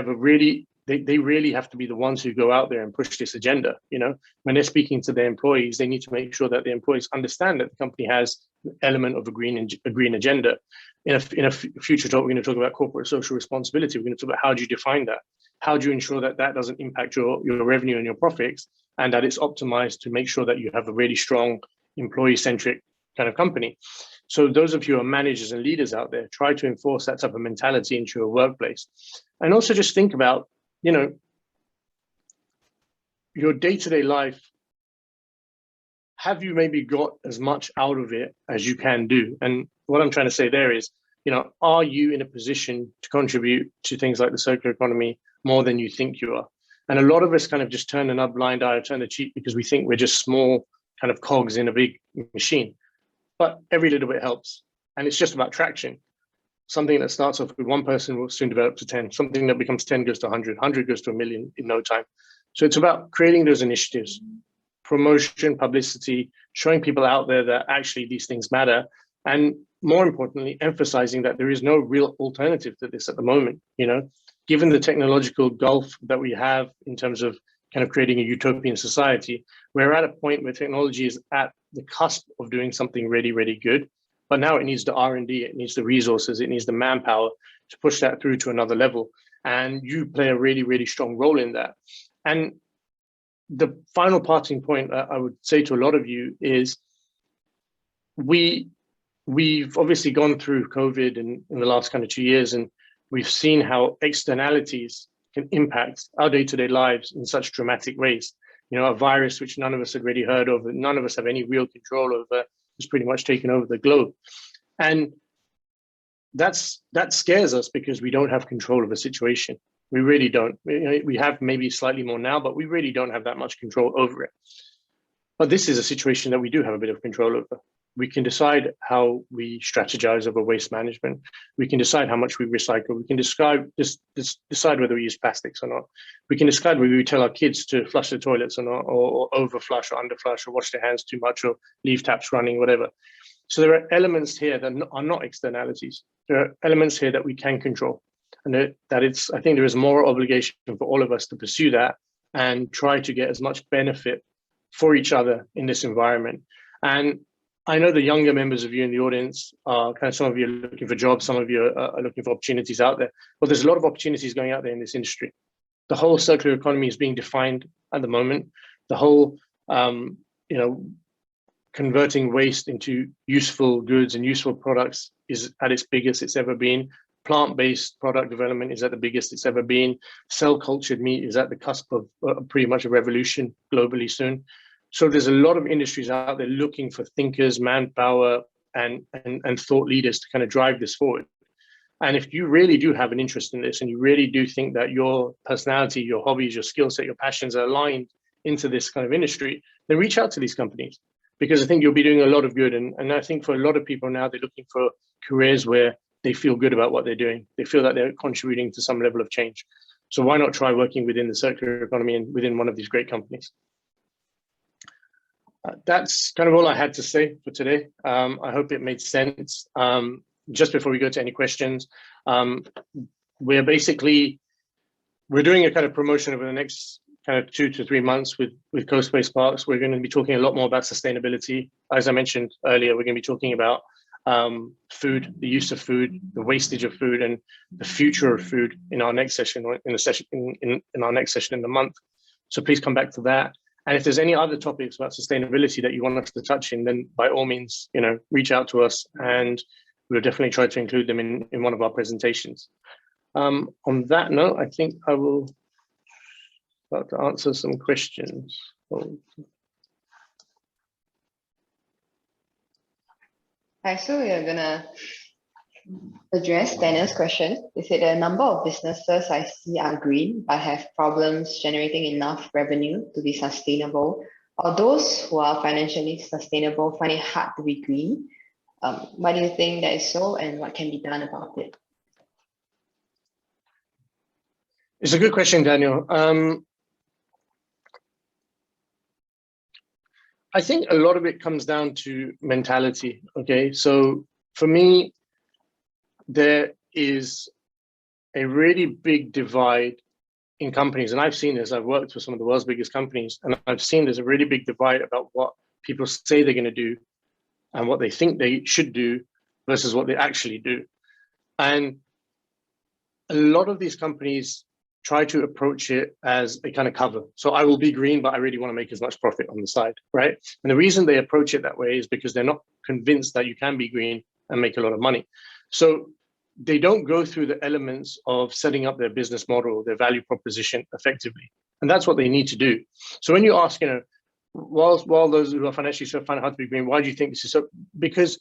really have to be the ones who go out there and push this agenda. You know, when they're speaking to their employees, they need to make sure that the employees understand that the company has an element of a green agenda. In a future talk, we're going to talk about corporate social responsibility. We're going to talk about how do you define that? How do you ensure that that doesn't impact your revenue and your profits, and that it's optimized to make sure that you have a really strong employee-centric kind of company? So those of you who are managers and leaders out there, try to enforce that type of mentality into your workplace. And also just think about, you know, your day-to-day life. Have you maybe got as much out of it as you can do? And what I'm trying to say there is, you know, are you in a position to contribute to things like the circular economy more than you think you are? And a lot of us kind of just turn a blind eye or turn the cheek because we think we're just small kind of cogs in a big machine. But every little bit helps. And it's just about traction. Something that starts off with one person will soon develop to 10. Something that becomes 10 goes to 100, 100 goes to 1,000,000 in no time. So it's about creating those initiatives, promotion, publicity, showing people out there that actually these things matter. And more importantly, emphasizing that there is no real alternative to this at the moment. You know, given the technological gulf that we have in terms of kind of creating a utopian society, we're at a point where technology is at the cusp of doing something really, really good. But now it needs the R&D, it needs the resources, it needs the manpower to push that through to another level. And you play a really, really strong role in that. And the final parting point I would say to a lot of you is we've obviously gone through COVID in the last kind of 2 years, and we've seen how externalities can impact our day-to-day lives in such dramatic ways. You know, a virus which none of us had really heard of, and none of us have any real control over, has pretty much taken over the globe. And that scares us because we don't have control of a situation. We really don't. You know, we have maybe slightly more now, but we really don't have that much control over it. But this is a situation that we do have a bit of control over. We can decide how we strategize over waste management. We can decide how much we recycle. We can decide whether we use plastics or not. We can decide whether we tell our kids to flush the toilets or not, or overflush or underflush, or wash their hands too much, or leave taps running, whatever. So there are elements here that are not externalities. There are elements here that we can control. And I think there is a moral obligation for all of us to pursue that and try to get as much benefit for each other in this environment. And I know the younger members of you in the audience are kind of, some of you are looking for jobs, some of you are looking for opportunities out there. But there's a lot of opportunities going out there in this industry. The whole circular economy is being defined at the moment. The whole, you know, converting waste into useful goods and useful products is at its biggest it's ever been. Plant-based product development is at the biggest it's ever been. Cell-cultured meat is at the cusp of pretty much a revolution globally soon. So there's a lot of industries out there looking for thinkers, manpower, and thought leaders to kind of drive this forward. And if you really do have an interest in this, and you really do think that your personality, your hobbies, your skill set, your passions are aligned into this kind of industry, then reach out to these companies, because I think you'll be doing a lot of good. And I think for a lot of people now, they're looking for careers where they feel good about what they're doing. They feel that they're contributing to some level of change. So why not try working within the circular economy and within one of these great companies? That's kind of all I had to say for today. I hope it made sense. Just before we go to any questions, we're doing a kind of promotion over the next kind of 2 to 3 months with CoSpace Parks. We're going to be talking a lot more about sustainability. As I mentioned earlier, we're going to be talking about food, the use of food, the wastage of food, and the future of food in our next session, or in our next session in the month. So please come back to that. And if there's any other topics about sustainability that you want us to touch in, then by all means, reach out to us, and we'll definitely try to include them in one of our presentations. On that note, I think I will start to answer some questions. Right, so we are gonna address Daniel's question. They said a number of businesses I see are green, but have problems generating enough revenue to be sustainable. Or those who are financially sustainable find it hard to be green. Why do you think that is so, and what can be done about it? It's a good question, Daniel. I think a lot of it comes down to mentality. Okay, so for me, there is a really big divide in companies, and I've seen this. I've worked with some of the world's biggest companies, and I've seen there's a really big divide about what people say they're going to do and what they think they should do versus what they actually do. And a lot of these companies try to approach it as a kind of cover. So I will be green, but I really want to make as much profit on the side, right? And the reason they approach it that way is because they're not convinced that you can be green and make a lot of money. So they don't go through the elements of setting up their business model, their value proposition effectively. And that's what they need to do. So when you ask, while those who are financially so find it hard to be green, why do you think this is so? Because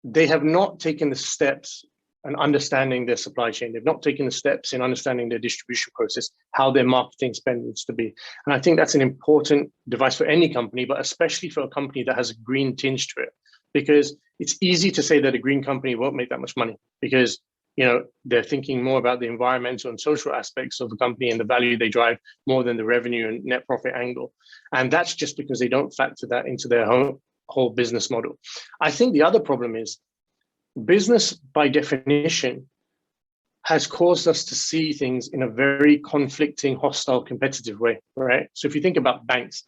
they have not taken the steps and understanding their supply chain. They've not taken the steps in understanding their distribution process, how their marketing spend needs to be. And I think that's an important device for any company, but especially for a company that has a green tinge to it, because it's easy to say that a green company won't make that much money because they're thinking more about the environmental and social aspects of the company and the value they drive more than the revenue and net profit angle. And that's just because they don't factor that into their whole business model. I think the other problem is business, by definition, has caused us to see things in a very conflicting, hostile, competitive way, right? So if you think about banks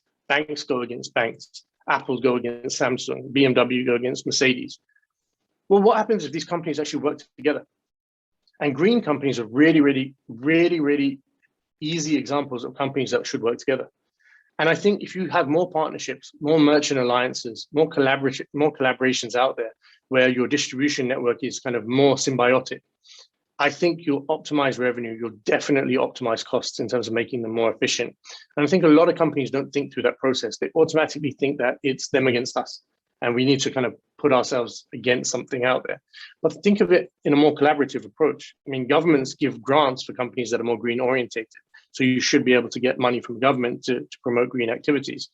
go against banks, Apple go against Samsung, BMW go against Mercedes. Well, what happens if these companies actually work together? And green companies are really, really, really, really easy examples of companies that should work together. And I think if you have more partnerships, more merchant alliances, more collaborations out there where your distribution network is kind of more symbiotic, I think you'll optimize revenue. You'll definitely optimize costs in terms of making them more efficient. And I think a lot of companies don't think through that process. They automatically think that it's them against us, and we need to kind of put ourselves against something out there. But think of it in a more collaborative approach. I mean, governments give grants for companies that are more green orientated. So you should be able to get money from government to promote green activities.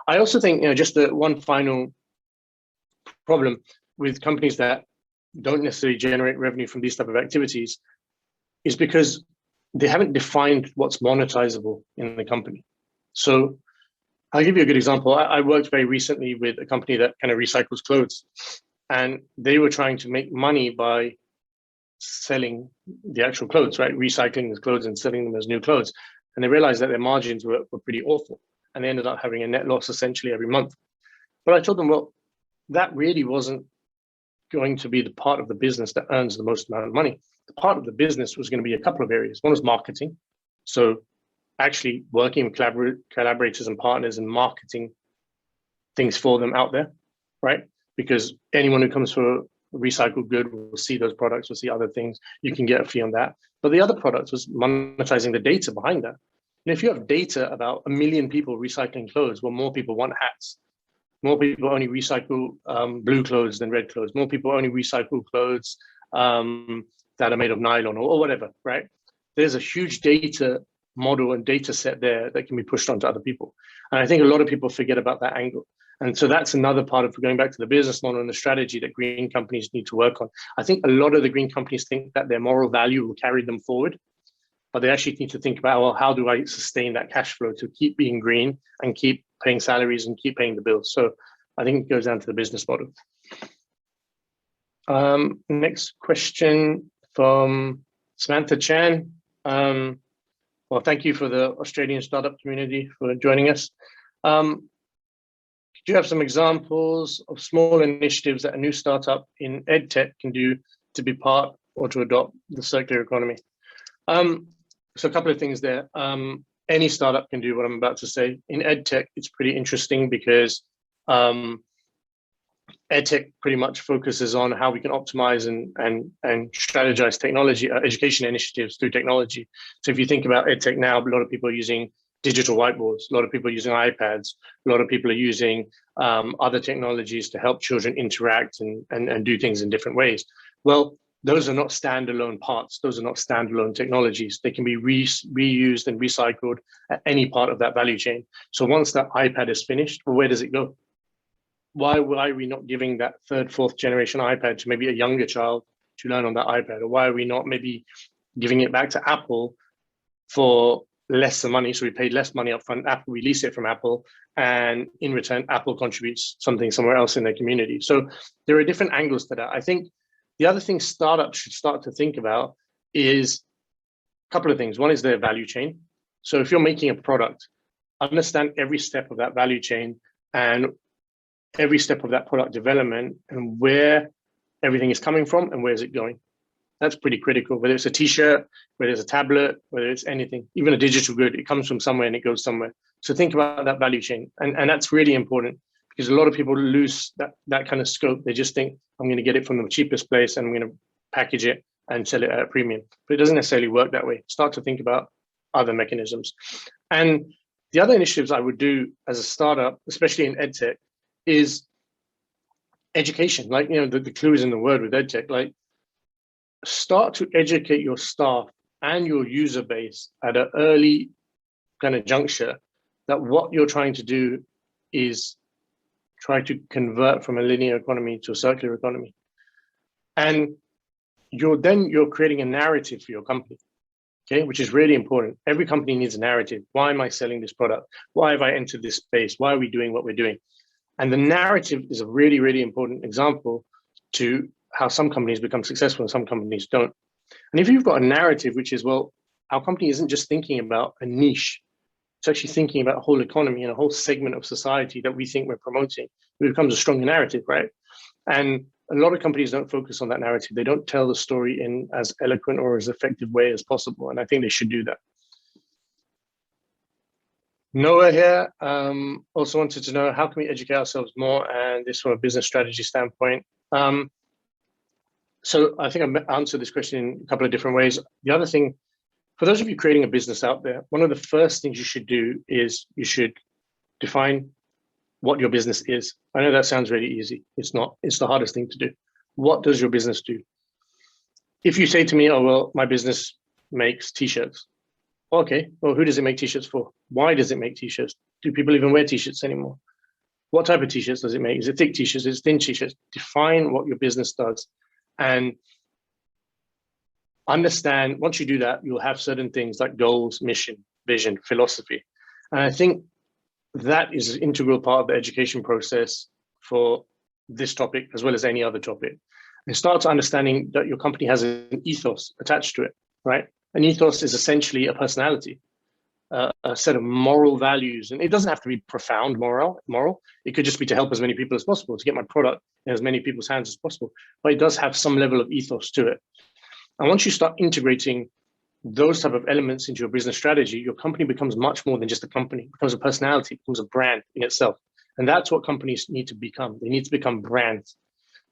I also think, just one final problem with companies that don't necessarily generate revenue from these type of activities is because they haven't defined what's monetizable in the company. So I'll give you a good example. I worked very recently with a company that kind of recycles clothes, and they were trying to make money by selling the actual clothes, right? Recycling the clothes and selling them as new clothes. And they realized that their margins were pretty awful. And they ended up having a net loss essentially every month. But I told them, well, that really wasn't going to be the part of the business that earns the most amount of money. The part of the business was going to be a couple of areas. One was marketing. So actually working with collaborators and partners and marketing things for them out there, right? Because anyone who comes for a recycled good will see those products, will see other things. You can get a fee on that. But the other product was monetizing the data behind that. And if you have data about 1 million people recycling clothes, well, more people want hats. More people only recycle blue clothes than red clothes. More people only recycle clothes that are made of nylon or whatever, right? There's a huge data model and data set there that can be pushed onto other people. And I think a lot of people forget about that angle. And so that's another part of going back to the business model and the strategy that green companies need to work on. I think a lot of the green companies think that their moral value will carry them forward. but they actually need to think about, well, how do I sustain that cash flow to keep being green and keep paying salaries and keep paying the bills? So I think it goes down to the business model. Next question from Samantha Chan. Well, thank you for the Australian startup community for joining us. Do you have some examples of small initiatives that a new startup in EdTech can do to be part or to adopt the circular economy? So a couple of things there. Any startup can do what I'm about to say. In EdTech, it's pretty interesting because EdTech pretty much focuses on how we can optimize and strategize technology, education initiatives through technology. So if you think about EdTech now, a lot of people are using digital whiteboards, a lot of people are using iPads, a lot of people are using other technologies to help children interact and do things in different ways. Well, those are not standalone parts. Those are not standalone technologies. They can be reused and recycled at any part of that value chain. So once that iPad is finished, well, where does it go? Why are we not giving that third, fourth generation iPad to maybe a younger child to learn on that iPad? Or why are we not maybe giving it back to Apple for lesser money? So we paid less money up front, Apple release it from Apple, and in return, Apple contributes something somewhere else in their community. So there are different angles to that. I think the other thing startups should start to think about is a couple of things. One is their value chain. So if you're making a product, understand every step of that value chain and every step of that product development and where everything is coming from and where is it going. That's pretty critical, whether it's a t-shirt, whether it's a tablet, whether it's anything, even a digital good, it comes from somewhere and it goes somewhere. So think about that value chain. And that's really important because a lot of people lose that kind of scope. They just think, I'm going to get it from the cheapest place and I'm going to package it and sell it at a premium. But it doesn't necessarily work that way. Start to think about other mechanisms. And the other initiatives I would do as a startup, especially in EdTech, is education. Like, the clue is in the word with EdTech, like start to educate your staff and your user base at an early kind of juncture that what you're trying to do is try to convert from a linear economy to a circular economy. And you're creating a narrative for your company, okay, which is really important. Every company needs a narrative. Why am I selling this product? Why have I entered this space? Why are we doing what we're doing? And the narrative is a really, really important example to how some companies become successful and some companies don't. And if you've got a narrative, which is, well, our company isn't just thinking about a niche, it's actually thinking about a whole economy and a whole segment of society that we think we're promoting, it becomes a stronger narrative, right? And a lot of companies don't focus on that narrative. They don't tell the story in as eloquent or as effective way as possible. And I think they should do that. Noah here also wanted to know, how can we educate ourselves more, and this from a business strategy standpoint? So I think I answered this question in a couple of different ways. The other thing, for those of you creating a business out there, one of the first things you should do is you should define what your business is. I know that sounds really easy. It's not. It's the hardest thing to do. What does your business do? If you say to me, oh, well, my business makes t-shirts. Okay, well, who does it make t-shirts for? Why does it make t-shirts? Do people even wear t-shirts anymore? What type of t-shirts does it make? Is it thick t-shirts? Is it thin t-shirts? Define what your business does. And understand, once you do that, you'll have certain things like goals, mission, vision, philosophy. And I think that is an integral part of the education process for this topic, as well as any other topic. And start to understanding that your company has an ethos attached to it, right? An ethos is essentially a personality, a set of moral values. And it doesn't have to be profound moral. It could just be to help as many people as possible, to get my product in as many people's hands as possible. But it does have some level of ethos to it. And once you start integrating those type of elements into your business strategy, your company becomes much more than just a company. It becomes a personality, it becomes a brand in itself. And that's what companies need to become. They need to become brands.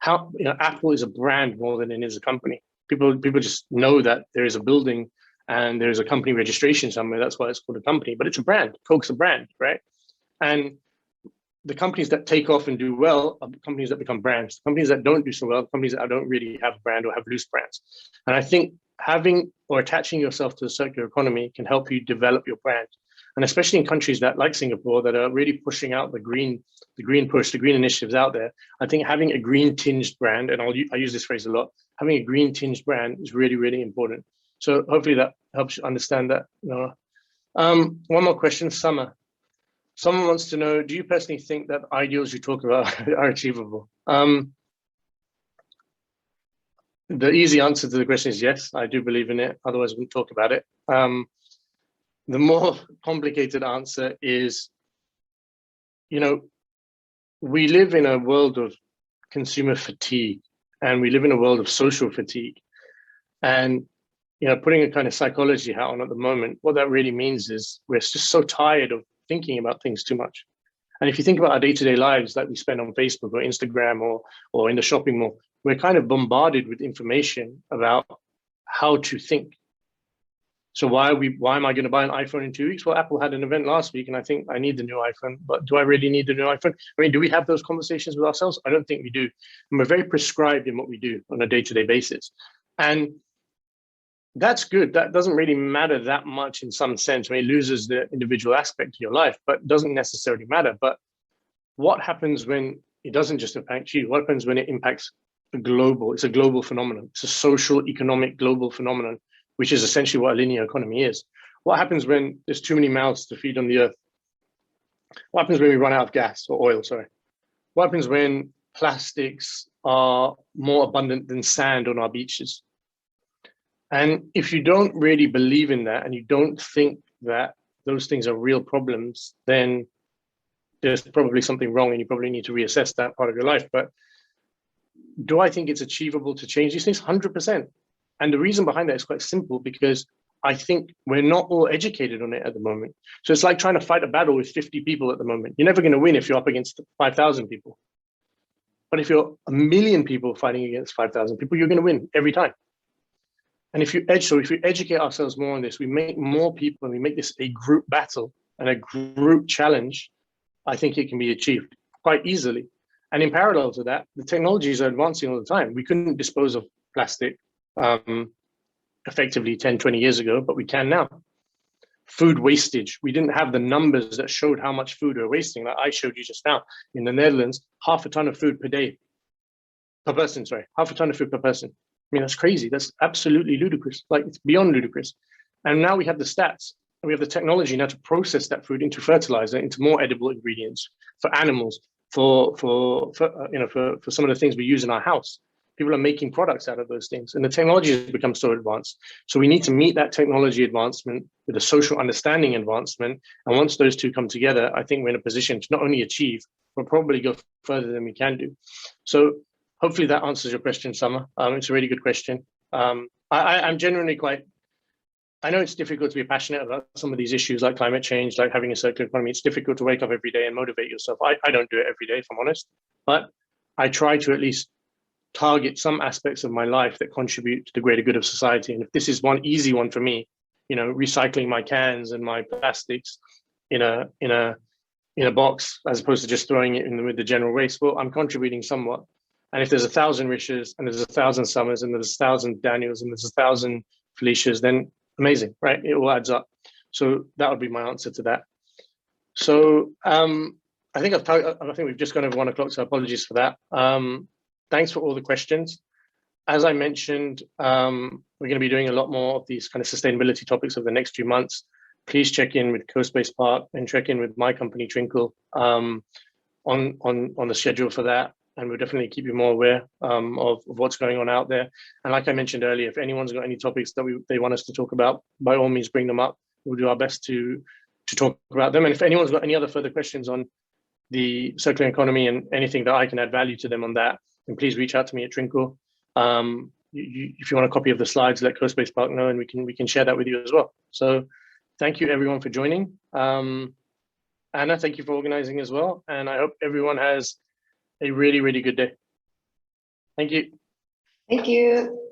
Apple is a brand more than it is a company. People just know that there is a building and there's a company registration somewhere. That's why it's called a company, but it's a brand. Coke's a brand, right? And the companies that take off and do well are companies that become brands. Companies that don't do so well, companies that don't really have a brand or have loose brands. And I think having or attaching yourself to the circular economy can help you develop your brand. And especially in countries that, like Singapore, that are really pushing out the green push, the green initiatives out there, I think having a green tinged brand, and I use this phrase a lot, having a green tinged brand is really, really important. So hopefully that helps you understand that, Noah. One more question, Summer. Someone wants to know, do you personally think that ideals you talk about are achievable? The easy answer to the question is yes, I do believe in it. Otherwise, we wouldn't talk about it. The more complicated answer is, we live in a world of consumer fatigue, and we live in a world of social fatigue. And putting a kind of psychology hat on at the moment, what that really means is we're just so tired of thinking about things too much. And if you think about our day-to-day lives that we spend on Facebook or Instagram or in the shopping mall, we're kind of bombarded with information about how to think. So why am I going to buy an iPhone in 2 weeks? Well, Apple had an event last week, and I think I need the new iPhone. But do I really need the new iPhone? I mean, do we have those conversations with ourselves? I don't think we do. And we're very prescribed in what we do on a day-to-day basis. And that's good. That doesn't really matter that much in some sense. I mean, it loses the individual aspect of your life, but doesn't necessarily matter. But what happens when it doesn't just impact you? What happens when it impacts it's a global phenomenon. It's a social, economic, global phenomenon, which is essentially what a linear economy is. What happens when there's too many mouths to feed on the earth? What happens when we run out of gas or oil, sorry? What happens when plastics are more abundant than sand on our beaches? And if you don't really believe in that, and you don't think that those things are real problems, then there's probably something wrong, and you probably need to reassess that part of your life. But do I think it's achievable to change these things? 100%. And the reason behind that is quite simple, because I think we're not all educated on it at the moment. So it's like trying to fight a battle with 50 people at the moment. You're never going to win if you're up against 5,000 people. But if you're 1 million people fighting against 5,000 people, you're going to win every time. And if you educate ourselves more on this, we make more people, and we make this a group battle and a group challenge, I think it can be achieved quite easily. And in parallel to that, the technologies are advancing all the time. We couldn't dispose of plastic effectively 10, 20 years ago, but we can now. Food wastage. We didn't have the numbers that showed how much food we're wasting. Like I showed you just now, in the Netherlands, half a ton of food per person, half a ton of food per person. I mean, that's crazy. That's absolutely ludicrous. Like, it's beyond ludicrous. And now we have the stats, and we have the technology now to process that food into fertilizer, into more edible ingredients for animals, for some of the things we use in our house. People are making products out of those things, and the technology has become so advanced. So we need to meet that technology advancement with a social understanding advancement. And once those two come together, I think we're in a position to not only achieve, but probably go further than we can do. So hopefully that answers your question, Summer. It's a really good question. I'm genuinely I know it's difficult to be passionate about some of these issues like climate change, like having a circular economy. It's difficult to wake up every day and motivate yourself. I don't do it every day, if I'm honest, but I try to at least target some aspects of my life that contribute to the greater good of society. And if this is one easy one for me, recycling my cans and my plastics in a box, as opposed to just throwing it in with the general waste, well, I'm contributing somewhat. And if there's 1,000 Rishes, and there's 1,000 Summers, and there's 1,000 Daniels, and there's 1,000 Felicias, then amazing, right? It all adds up. So that would be my answer to that. So I think we've just gone over 1 o'clock, so apologies for that. Thanks for all the questions. As I mentioned, we're going to be doing a lot more of these kind of sustainability topics over the next few months. Please check in with CoSpace Park and check in with my company, Trynkle, on the schedule for that. And we'll definitely keep you more aware of what's going on out there. And like I mentioned earlier, if anyone's got any topics that they want us to talk about, by all means, bring them up. We'll do our best to talk about them. And if anyone's got any other further questions on the circular economy and anything that I can add value to them on that, then please reach out to me at Trynkle. If you want a copy of the slides, let CoSpace Park know, and we can share that with you as well. So thank you everyone for joining. Anna, thank you for organizing as well. And I hope everyone has a really, really good day. Thank you. Thank you.